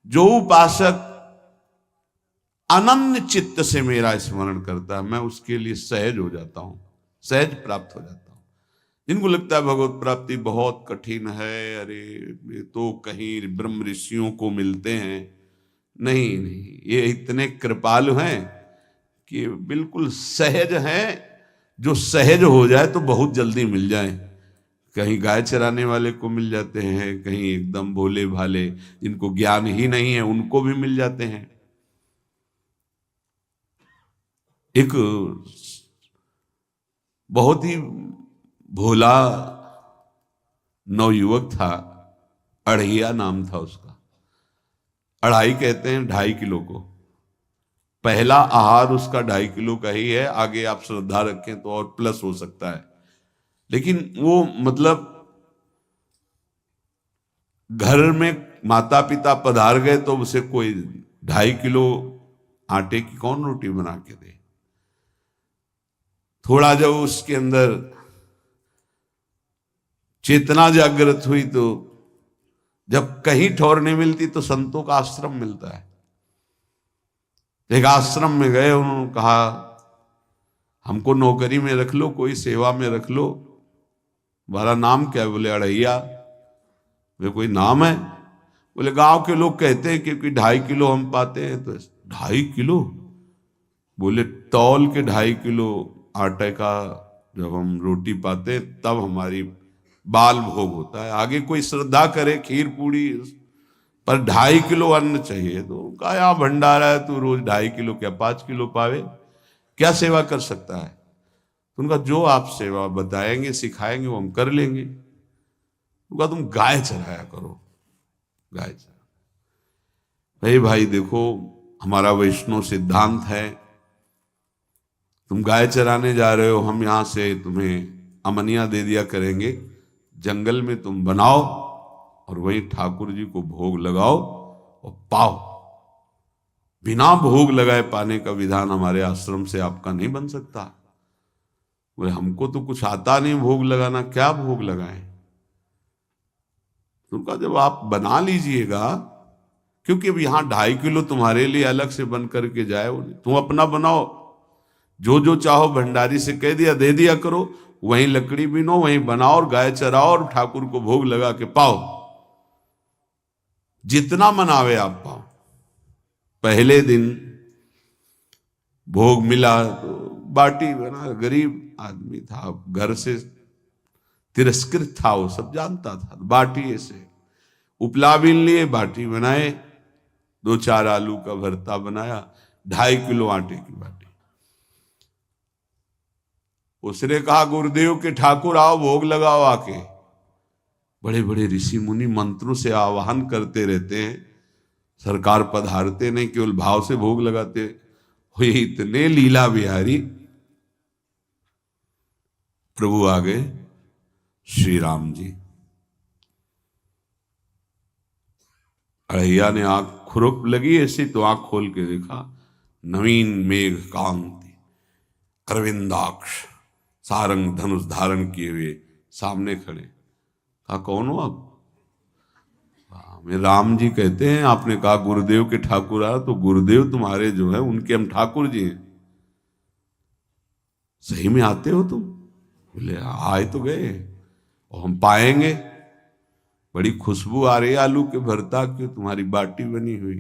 जो उपासक अनन्य चित्त से मेरा स्मरण करता है, मैं उसके लिए सहज हो जाता हूं, सहज प्राप्त हो जाता हूं। जिनको लगता है भगवत प्राप्ति बहुत कठिन है, अरे ये तो कहीं ब्रह्म ऋषियों को मिलते हैं, नहीं नहीं, ये इतने कृपालु हैं कि बिल्कुल सहज हैं। जो सहज हो जाए तो बहुत जल्दी मिल जाए। कहीं गाय चराने वाले को मिल जाते हैं, कहीं एकदम भोले भाले जिनको ज्ञान ही नहीं है उनको भी मिल जाते हैं। एक बहुत ही भोला नवयुवक था, अढ़िया नाम था उसका। अढ़ाई कहते हैं 2.5 किलो को। पहला आहार उसका 2.5 किलो का ही है, आगे आप श्रद्धा रखें तो और प्लस हो सकता है। लेकिन वो मतलब घर में माता पिता पधार गए तो उसे कोई 2.5 किलो आटे की कौन रोटी बना के दे। थोड़ा जब उसके अंदर चेतना जागृत हुई तो जब कहीं ठौर नहीं मिलती तो संतों का आश्रम मिलता है। एक आश्रम में गए, उन्होंने कहा हमको नौकरी में रख लो, कोई सेवा में रख लो, तुम्हारा नाम क्या है? बोले अढ़ैया। वे कोई नाम है? बोले गांव के लोग कहते हैं क्योंकि 2.5 किलो हम पाते हैं। तो 2.5 किलो? बोले तौल के 2.5 किलो आटे का जब हम रोटी पाते तब हमारी बाल भोग होता है, आगे कोई श्रद्धा करे खीर पूड़ी, पर 2.5 किलो अन्न चाहिए। तो कहा यहाँ भंडारा है, तू रोज 2.5 किलो क्या 5 किलो पावे, क्या सेवा कर सकता है? तो उनका जो आप सेवा बताएंगे सिखाएंगे वो हम कर लेंगे। उनका तुम गाय चराया करो, गाय चरा। भाई भाई देखो, हमारा वैष्णव सिद्धांत है, तुम गाय चराने जा रहे हो, हम यहां से तुम्हें अमनिया दे दिया करेंगे, जंगल में तुम बनाओ और वहीं ठाकुर जी को भोग लगाओ और पाओ। बिना भोग लगाए पाने का विधान हमारे आश्रम से आपका नहीं बन सकता। बोले हमको तो कुछ आता नहीं भोग लगाना, क्या भोग लगाएं? तुमका जब आप बना लीजिएगा, क्योंकि अब यहां 2.5 किलो तुम्हारे लिए अलग से बन करके जाए, तुम अपना बनाओ, जो जो चाहो भंडारी से कह दिया दे दिया करो, वहीं लकड़ी बीनो, वहीं बनाओ और गाय चराओ और ठाकुर को भोग लगा के पाओ। जितना मनावे आप पाओ। पहले दिन भोग मिला तो बाटी बना, गरीब आदमी था, घर से तिरस्कृत था, वो सब जानता था। बाटी ऐसे उपला बीन लिए, बाटी बनाए, 2-4 आलू का भरता बनाया, 2.5 किलो आटे की बाटी। उसने कहा गुरुदेव के ठाकुर आओ भोग लगाओ आके। बड़े बड़े ऋषि मुनि मंत्रों से आवाहन करते रहते हैं, सरकार पधारते नहीं, केवल भाव से भोग लगाते हुए इतने लीला बिहारी प्रभु आ गए श्री राम जी। अढ़ैया ने आंख खुरप लगी ऐसी तो आंख खोल के देखा, नवीन मेघ कांति, अरविंदाक्ष, सारंग धनुष धारण किए हुए सामने खड़े। कहा कौन हो आप? मैं राम जी कहते हैं, आपने कहा गुरुदेव के ठाकुर आ, तो गुरुदेव तुम्हारे जो है उनके हम ठाकुर जी हैं। सही में आते हो तुम? बोले आए तो गए और हम पाएंगे। बड़ी खुशबू आ रही है आलू के भरता की, तुम्हारी बाटी बनी हुई।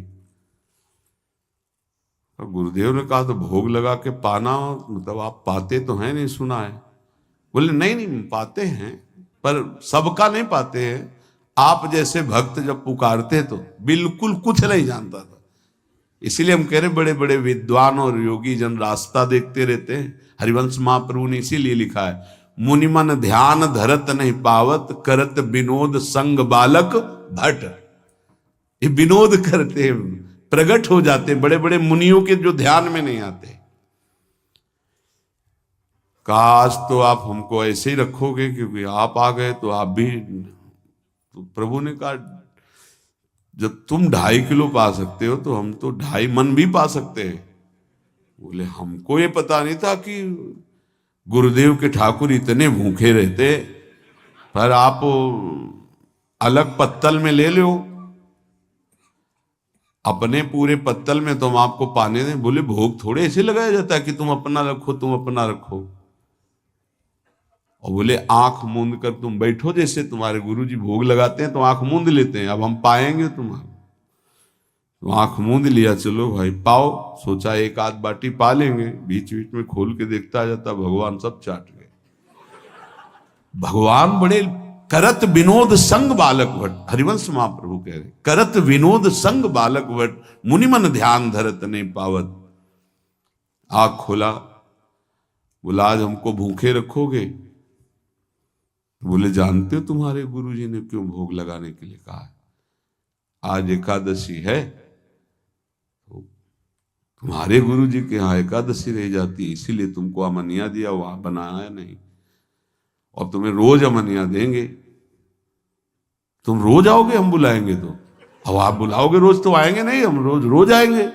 और गुरुदेव ने कहा तो भोग लगा के पाना, मतलब आप पाते तो हैं? नहीं सुना है। बोले नहीं नहीं पाते हैं, पर सबका नहीं पाते हैं। आप जैसे भक्त जब पुकारते तो बिल्कुल कुछ नहीं जानता था। इसीलिए हम कह रहे बड़े बड़े विद्वान और योगी जन रास्ता देखते रहते हैं। हरिवंश महाप्रभु ने इसीलिए लिखा है, मुनिमन ध्यान धरत नहीं पावत, करत विनोद संग बालक भट। ये विनोद करते हैं, प्रकट हो जाते हैं बड़े बड़े मुनियों के जो ध्यान में नहीं आते। काश तो आप हमको ऐसे ही रखोगे, क्योंकि आप आ गए तो आप भी। तो प्रभु ने कहा जब तुम 2.5 किलो पा सकते हो तो हम तो 2.5 मन भी पा सकते हैं। बोले हमको ये पता नहीं था कि गुरुदेव के ठाकुर इतने भूखे रहते, पर आप अलग पत्तल में ले लो। अपने पूरे पत्तल में तुम आपको पाने दें। बोले भोग थोड़े ऐसे लगाया जाता है कि तुम अपना रखो, तुम अपना रखो। और बोले आंख मूंद कर तुम बैठो, जैसे तुम्हारे गुरुजी भोग लगाते हैं तो आंख मूंद लेते हैं, अब हम पाएंगे तुम्हारा। तो आंख मूंद लिया, चलो भाई पाओ। सोचा एक आध बाटी पा लेंगे, बीच बीच में खोल के देखता जाता, भगवान सब चाट गए। भगवान बड़े करत विनोद संग बालक भट, हरिवंश महाप्रभु कह रहे, करत विनोद संग बालक भट, मुनिमन ध्यान धरत ने पावत। आंख खोला, बोला आज हमको भूखे रखोगे? बोले जानते हो तुम्हारे गुरुजी ने क्यों भोग लगाने के लिए कहा है? आज एकादशी है, तो तुम्हारे गुरुजी के यहाँ एकादशी रह जाती है, इसीलिए तुमको अमनिया दिया, वहां बनाया नहीं। और तुम्हें रोज अमनिया देंगे। तुम रोज आओगे हम बुलाएंगे तो? अब आप बुलाओगे रोज तो आएंगे नहीं, हम रोज रोज आएंगे।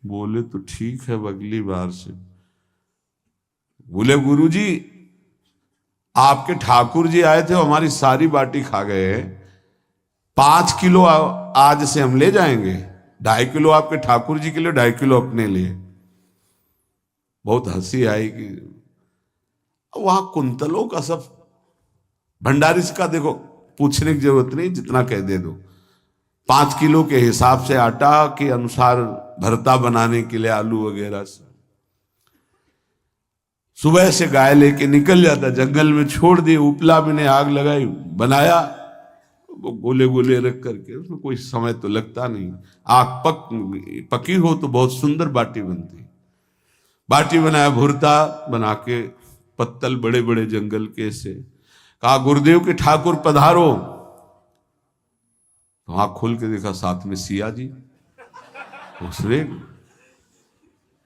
बोले तो ठीक है अगली बार से। बोले गुरुजी आपके ठाकुर जी आए थे, हमारी सारी बाटी खा गए, 5 किलो आज से हम ले जाएंगे, 2.5 किलो आपके ठाकुर जी के लिए, 2.5 किलो अपने लिए। बहुत हंसी आई कि वहां कुंतलों का सब भंडारी का देखो, पूछने की जरूरत नहीं, जितना कह दे दो। 5 किलो के हिसाब से आटा के अनुसार भरता बनाने के लिए आलू वगैरह से सुबह से गाय लेके निकल जाता, जंगल में छोड़ दिए, उपला में ने आग लगाई, बनाया, वो गोले गोले रख करके, उसमें कोई समय तो लगता नहीं। आग पकी हो तो बहुत सुंदर बाटी बनती। बाटी बनाया, भुरता बना के, पत्तल बड़े बड़े जंगल के से, कहा गुरुदेव के ठाकुर पधारो। तो आंख खोल के देखा साथ में सिया जी।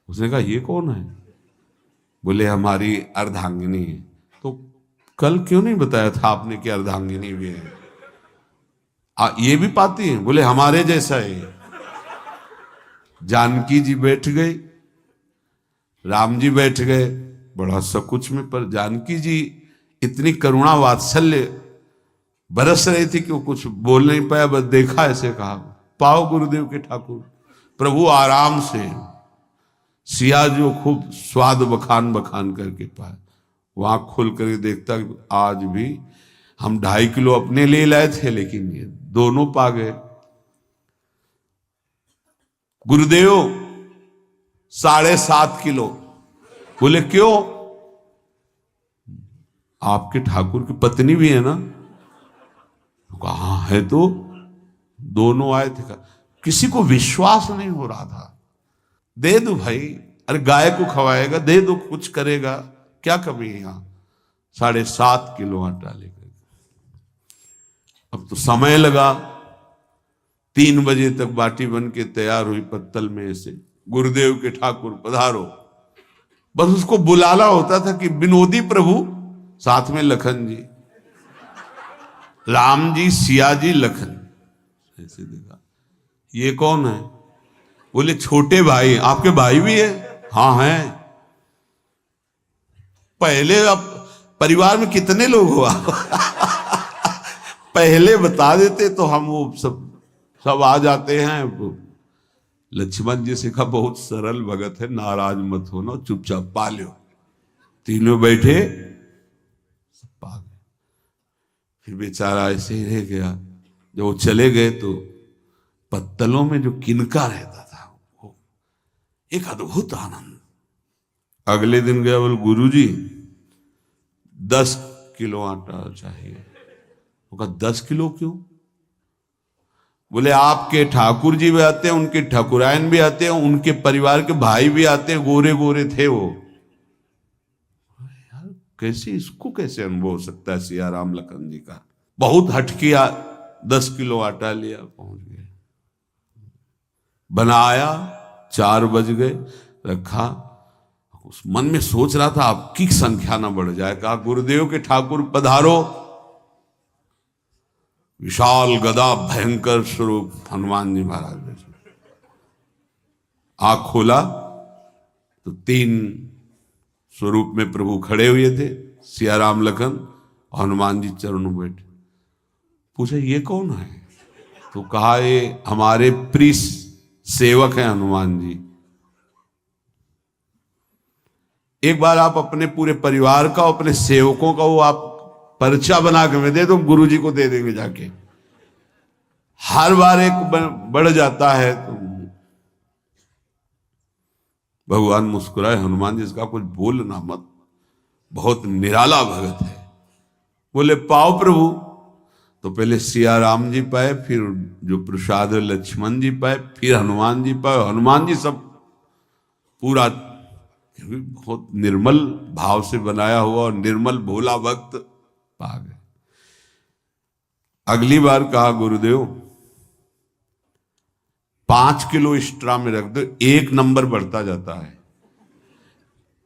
उसने कहा ये कौन है? बोले हमारी अर्धांगिनी है। तो कल क्यों नहीं बताया था आपने कि अर्धांगिनी भी है? ये भी पाती है? बोले हमारे जैसा है। जानकी जी बैठ गए, राम जी बैठ गए, बड़ा सकुच में, पर जानकी जी इतनी करुणा वात्सल्य बरस रही थी कि वो कुछ बोल नहीं पाया, बस देखा, ऐसे कहा पाओ गुरुदेव के ठाकुर। प्रभु आराम से, सिया जो खूब स्वाद बखान बखान करके पाए। वहां खोल कर देखता आज भी हम 2.5 किलो अपने लिए लाए थे, लेकिन ये दोनों पा गए। गुरुदेव 7.5 किलो। बोले क्यों? आपके ठाकुर की पत्नी भी है ना? कहा है तो दोनों आए थे। किसी को विश्वास नहीं हो रहा था। दे दो भाई, अरे गाय को खवाएगा, दे दो, कुछ करेगा, क्या कमी है यहां? 7.5 किलो आटा लेकर। अब तो समय लगा, 3 बजे तक बाटी बन के तैयार हुई पत्तल में से। गुरुदेव के ठाकुर पधारो, बस उसको बुलाना होता था कि विनोदी प्रभु, साथ में लखन जी, राम जी, सिया जी, लखन। ऐसे देखा, ये कौन है? बोले छोटे भाई। आपके भाई भी है? हाँ है। पहले अब परिवार में कितने लोग हो आप? पहले बता देते तो हम वो सब आ जाते हैं। लक्ष्मण जी से कहा बहुत सरल भगत है, नाराज मत होना, चुपचाप पा लो। तीनों बैठे, सब पा गए। फिर बेचारा ऐसे ही रह गया। जब वो चले गए तो पत्तलों में जो किनका रहता था, वो एक अद्भुत आनंद। अगले दिन गया, बोल गुरुजी 10 किलो आटा चाहिए। वो कहा 10 किलो क्यों? बोले आपके ठाकुर जी भी आते हैं, उनके ठाकुरायन भी आते हैं, उनके परिवार के भाई भी आते हैं, गोरे गोरे थे वो। यार कैसे, इसको कैसे अनुभव हो सकता है सिया राम लखन जी का? बहुत हट किया, 10 किलो आटा लिया, पहुंच गए, बनाया, 4 बज गए, रखा। उस मन में सोच रहा था आपकी संख्या ना बढ़ जाए। कहा गुरुदेव के ठाकुर पधारो। विशाल गदा, भयंकर स्वरूप हनुमान जी महाराज। आंख खोला तो 3 स्वरूप में प्रभु खड़े हुए थे, सिया राम लखन, हनुमान जी चरणों बैठे। पूछा ये कौन है? तो कहा ये हमारे प्रिय सेवक हैं हनुमान जी, एक बार आप अपने पूरे परिवार का, अपने सेवकों का वो आप पर्चा बना के दे दो, गुरु जी को दे देंगे जाके। हर बार एक बढ़ जाता है तो भगवान मुस्कुराए, हनुमान जी इसका कुछ बोलना मत, बहुत निराला भगत है। बोले पाओ प्रभु। तो पहले सिया राम जी पाए, फिर जो प्रसाद लक्ष्मण जी पाए, फिर हनुमान जी पाए। हनुमान जी सब पूरा बहुत निर्मल भाव से बनाया हुआ और निर्मल भोला भक्त पा गए। अगली बार कहा गुरुदेव 5 किलो एक्स्ट्रा में रख दो, 1 नंबर बढ़ता जाता है।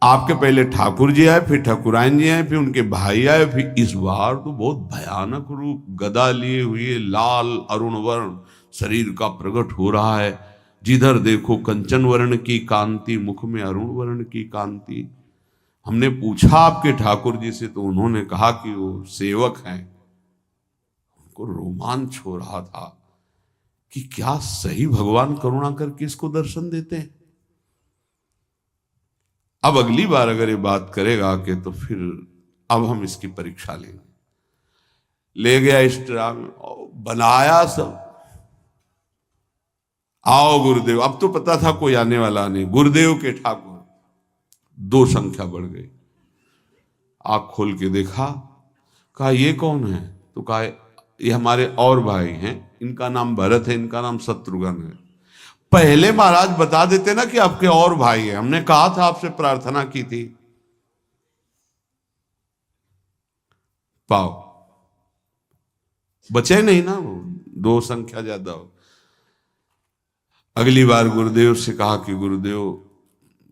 आपके पहले ठाकुर जी आए, फिर ठाकुरायन जी आए, फिर उनके भाई आए, फिर इस बार तो बहुत भयानक रूप, गदा लिए हुए लाल अरुण वर्ण शरीर का प्रकट हो रहा है। जिधर देखो कंचन वर्ण की कांति, मुख में अरुण वर्ण की कांति। हमने पूछा आपके ठाकुर जी से तो उन्होंने कहा कि वो सेवक हैं। उनको रोमांच हो रहा था कि क्या सही भगवान करुणा करके इसको दर्शन देते हैं। अब अगली बार अगर ये बात करेगा कि तो फिर अब हम इसकी परीक्षा लेंगे। ले गया एक्स्ट्रा में, बनाया सब। आओ गुरुदेव। अब तो पता था कोई आने वाला नहीं, गुरुदेव के ठाकुर 2 संख्या बढ़ गई। आंख खोल के देखा, कहा ये कौन है? तो कहा ये हमारे और भाई हैं, इनका नाम भरत है, इनका नाम शत्रुघ्न है। पहले महाराज बता देते ना कि आपके और भाई हैं, हमने कहा था, आपसे प्रार्थना की थी। पाओ बचे नहीं ना, वो 2 संख्या ज्यादा हो। अगली बार गुरुदेव से कहा कि गुरुदेव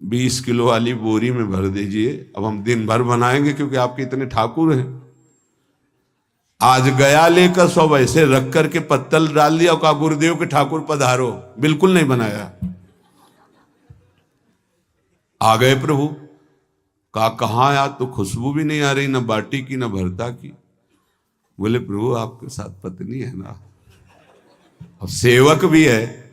20 किलो वाली बोरी में भर दीजिए, अब हम दिन भर बनाएंगे क्योंकि आपके इतने ठाकुर हैं। आज गया लेकर सब ऐसे रख करके पत्तल डाल दिया और कहा गुरुदेव के ठाकुर पधारो। बिल्कुल नहीं बनाया। आ गए प्रभु। कहा कहाँ यार, तो खुशबू भी नहीं आ रही, ना बाटी की ना भरता की। बोले प्रभु आपके साथ पत्नी है ना, और सेवक भी है,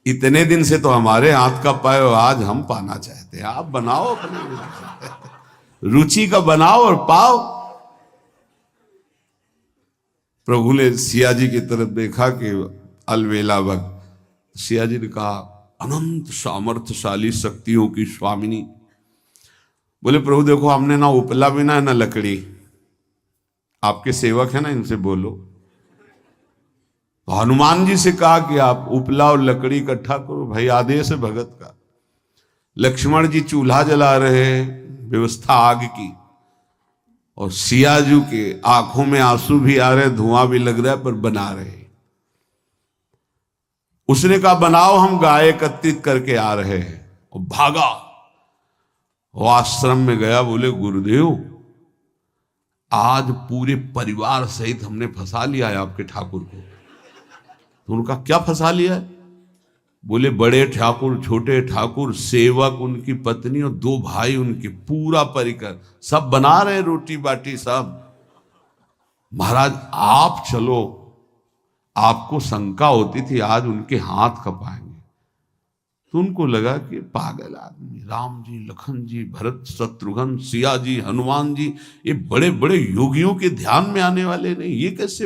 इतने दिन से तो हमारे हाथ का पाए, आज हम पाना चाहते हैं, आप बनाओ अपने रुचि का बनाओ और पाओ। प्रभु ने सिया जी की तरफ देखा कि अलवेला भक्त। सिया जी ने कहा अनंत सामर्थ्यशाली शक्तियों की स्वामिनी। बोले प्रभु देखो हमने ना उपला बिना है ना लकड़ी, आपके सेवक है ना, इनसे बोलो। तो हनुमान जी से कहा कि आप उपला और लकड़ी इकट्ठा करो, भाई आदेश है भगत का। लक्ष्मण जी चूल्हा जला रहे, व्यवस्था आग की, और सियाजू के आंखों में आंसू भी आ रहे, धुआं भी लग रहा है, पर बना रहे। उसने कहा बनाओ, हम गाय एकत्रित करके आ रहे हैं। और भागा, वो आश्रम में गया। बोले गुरुदेव आज पूरे परिवार सहित हमने फंसा लिया है आपके ठाकुर को। तो उनका क्या फंसा लिया है? बोले बड़े ठाकुर, छोटे ठाकुर, सेवक, उनकी पत्नी और 2 भाई उनके, पूरा परिकर, सब बना रहे रोटी बाटी सब। महाराज आप चलो, आपको शंका होती थी आज उनके हाथ कपाएंगे। तो उनको लगा कि पागल आदमी, राम जी, लखन जी, भरत, शत्रुघ्न, सिया जी, हनुमान जी, ये बड़े बड़े योगियों के ध्यान में आने वाले नहीं, ये कैसे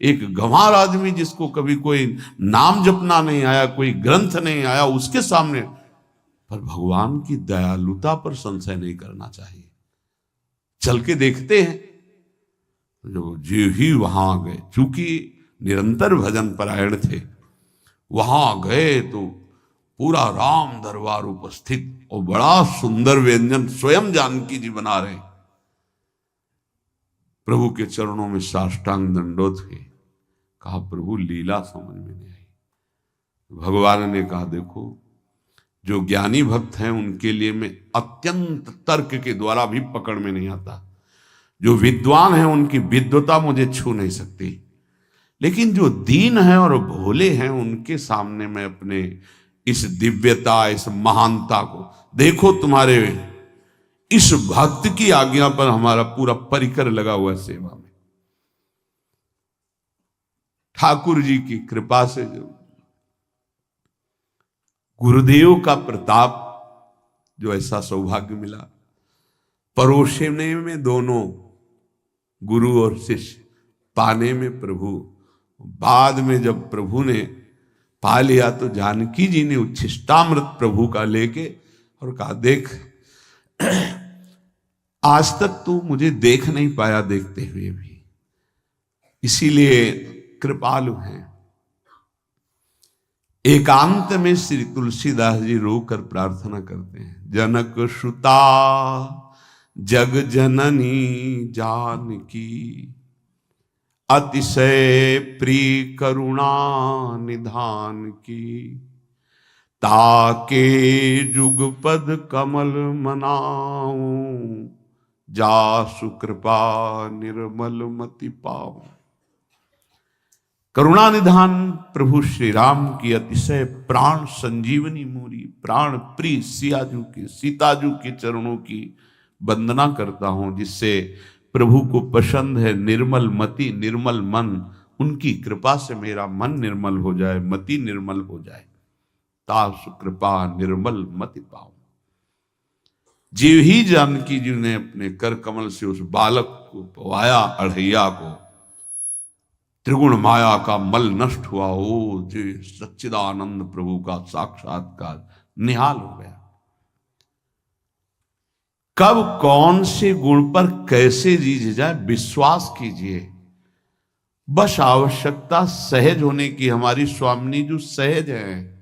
एक गंवार आदमी जिसको कभी कोई नाम जपना नहीं आया, कोई ग्रंथ नहीं आया, उसके सामने। पर भगवान की दयालुता पर संशय नहीं करना चाहिए। चल के देखते हैं। जो जो ही वहां गए, चूंकि निरंतर भजन परायण थे, वहां गए तो पूरा राम दरबार उपस्थित, और बड़ा सुंदर व्यंजन स्वयं जानकी जी बना रहे। प्रभु के चरणों में साष्टांग दंडोत हुए। कहा प्रभु लीला समझ में नहीं आई। भगवान ने कहा देखो, जो ज्ञानी भक्त हैं उनके लिए मैं अत्यंत तर्क के द्वारा भी पकड़ में नहीं आता। जो विद्वान हैं उनकी विद्वता मुझे छू नहीं सकती, लेकिन जो दीन हैं और भोले हैं उनके सामने मैं अपने इस दिव्यता, इस महानता को देखो। तुम्हारे इस भक्त की आज्ञा पर हमारा पूरा परिकर लगा हुआ है सेवा में। ठाकुर जी की कृपा से जो गुरुदेव का प्रताप, जो ऐसा सौभाग्य मिला, परोसने में दोनों गुरु और शिष्य, पाने में प्रभु। बाद में जब प्रभु ने पा लिया तो जानकी जी ने उच्छिष्टामृत प्रभु का लेके और कहा, देख आज तक तू मुझे देख नहीं पाया देखते हुए भी, इसीलिए कृपालु हैं। एकांत में श्री तुलसीदास जी रोकर प्रार्थना करते हैं, जनक सुता जग जननी जानकी, अतिशय प्रिय करुणा निधान की, ताके जुगपद कमल मनाऊं, जासु कृपा निर्मल मति पाऊं। करुणा निधान प्रभु श्री राम की अतिशय प्राण संजीवनी मूरी, प्राण प्रिय सियाजू की, सीताजू के चरणों की वंदना करता हूं, जिससे प्रभु को पसंद है निर्मल मति निर्मल मन। उनकी कृपा से मेरा मन निर्मल हो जाए, मति निर्मल हो जाए, तासु कृपा निर्मल मति पाऊं। जीव ही जानकी जी ने अपने कर कमल से उस बालक को पवाया, अढ़ैया को, त्रिगुण माया का मल नष्ट हुआ। ओ जी सच्चिदानंद प्रभु का साक्षात्कार निहाल हो गया। कब कौन से गुण पर कैसे जी जाए विश्वास कीजिए, बस आवश्यकता सहज होने की। हमारी स्वामिनी जो सहज है,